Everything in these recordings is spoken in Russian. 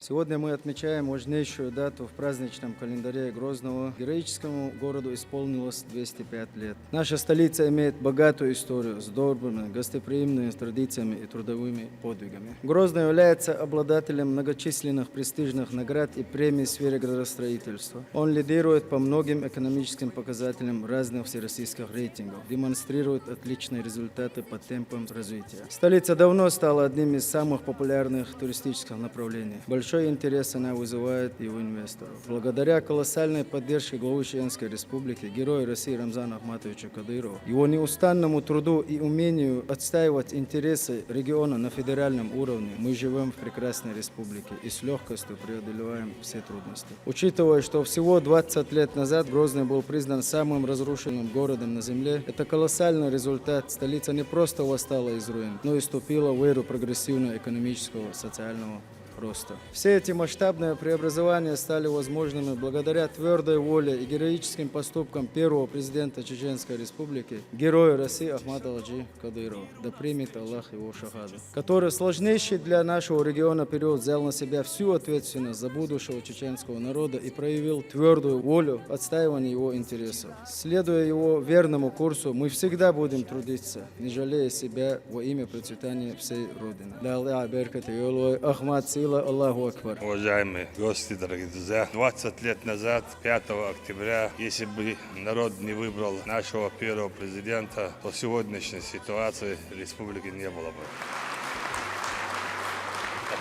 Сегодня мы отмечаем важнейшую дату в праздничном календаре Грозного. Героическому городу исполнилось 205 лет. Наша столица имеет богатую историю с добрыми, гостеприимными традициями и трудовыми подвигами. Грозный является обладателем многочисленных престижных наград и премий в сфере градостроительства. Он лидирует по многим экономическим показателям разных всероссийских рейтингов, демонстрирует отличные результаты по темпам развития. Столица давно стала одним из самых популярных туристических направлений. Большой интерес она вызывает и у инвесторов. Благодаря колоссальной поддержке главы Чеченской Республики, героя России Рамзана Ахматовича Кадырова, его неустанному труду и умению отстаивать интересы региона на федеральном уровне, мы живем в прекрасной республике и с легкостью преодолеваем все трудности. Учитывая, что всего 20 лет назад Грозный был признан самым разрушенным городом на земле, это колоссальный результат. Столица не просто восстала из руин, но и вступила в эру прогрессивного экономического, социального роста. Все эти масштабные преобразования стали возможными благодаря твердой воле и героическим поступкам первого президента Чеченской Республики, героя России Ахмата Хаджи Кадырова, да примет Аллах его шахаду, который в сложнейший для нашего региона период взял на себя всю ответственность за будущего чеченского народа и проявил твердую волю отстаивания его интересов. Следуя его верному курсу, мы всегда будем трудиться, не жалея себя во имя процветания всей Родины. Аллаху Акбар. Уважаемые гости, дорогие друзья, 20 лет назад, 5 октября, если бы народ не выбрал нашего первого президента, то сегодняшней ситуации республики не было бы.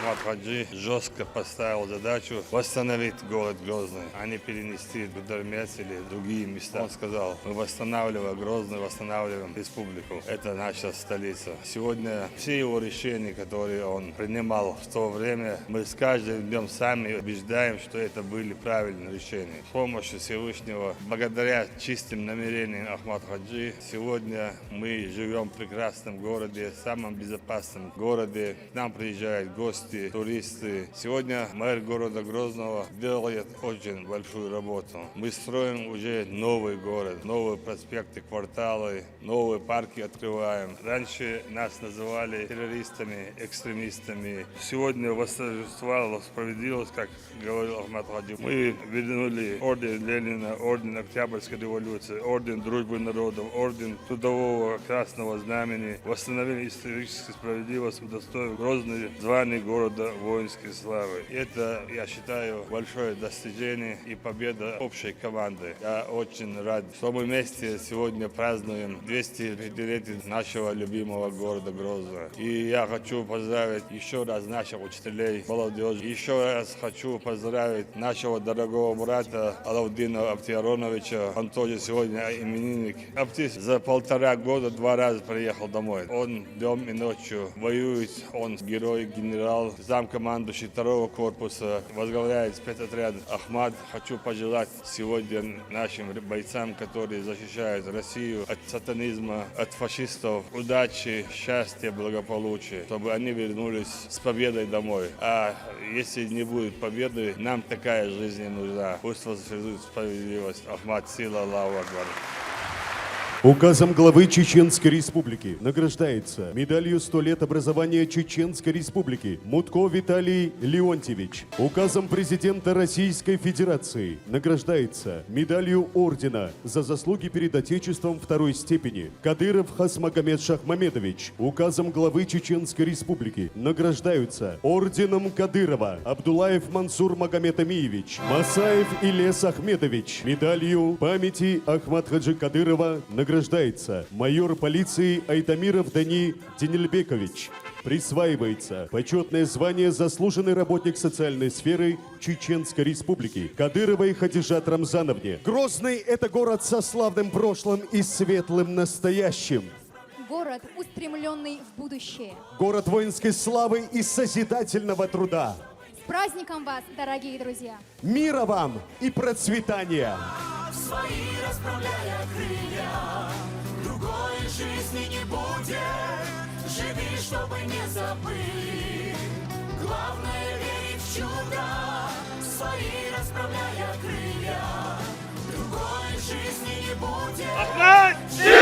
Ахмат Хаджи жестко поставил задачу восстановить город Грозный, а не перенести в Гудермес или другие места. Он сказал, мы восстанавливаем Грозный, восстанавливаем республику. Это наша столица. Сегодня все его решения, которые он принимал в то время, мы с каждым днем сами убеждаем, что это были правильные решения. С помощью Всевышнего, благодаря чистым намерениям Ахмат Хаджи, сегодня мы живем в прекрасном городе, самом безопасном городе. К нам приезжают гости, туристы. Сегодня мэр города Грозного делает очень большую работу. Мы строим уже новый город, новые проспекты, кварталы, новые парки открываем. Раньше нас называли террористами, экстремистами. Сегодня восторжествовала справедливость, как говорил Ахмат Хаджи. Мы вернули орден Ленина, орден Октябрьской революции, орден Дружбы народов, орден Трудового Красного Знамени. Восстановили историческую справедливость, удостоив Грозный званий города воинской славы. Это, я считаю, большое достижение и победа общей команды. Я очень рад, что мы вместе сегодня празднуем 200-летие нашего любимого города Грозного. И я хочу поздравить еще раз наших учителей, молодежь. Еще раз хочу поздравить нашего дорогого брата Алавдина Абтияроновича. Он тоже сегодня именинник. Аптис за 1,5 года 2 раза приехал домой. Он днем и ночью воюет, он герой, генерал, замкомандующий 2-го корпуса, возглавляет спецотряд Ахмат. Хочу пожелать сегодня нашим бойцам, которые защищают Россию от сатанизма, от фашистов, удачи, счастья, благополучия, чтобы они вернулись с победой домой. А если не будет победы, нам такая жизнь не нужна. Пусть восторжествует справедливость. Ахмат, сила, Аллаху Акбар. Указом главы Чеченской Республики награждается медалью 100 лет образования Чеченской Республики Мутко Виталий Леонтьевич. Указом президента Российской Федерации награждается медалью ордена за заслуги перед Отечеством 2-й степени Кадыров Хасмагомед Шахмамедович. Указом главы Чеченской Республики награждаются орденом Кадырова Абдулаев Мансур Магомед Амиевич, Масаев Илес Ахмедович. Медалью памяти Ахмат Хаджи Кадырова награждается майор полиции Айтамиров Дани Денельбекович. Присваивается почетное звание «Заслуженный работник социальной сферы Чеченской Республики» Кадыровой Хадижат Рамзановне. Грозный – это город со славным прошлым и светлым настоящим. Город, устремленный в будущее. Город воинской славы и созидательного труда. С праздником вас, дорогие друзья! Мира вам и процветания! Свои расправляя крылья, другой жизни не будет. Живи, чтобы не забыли. Главное верить в чудо. Свои расправляя крылья, другой жизни не будет.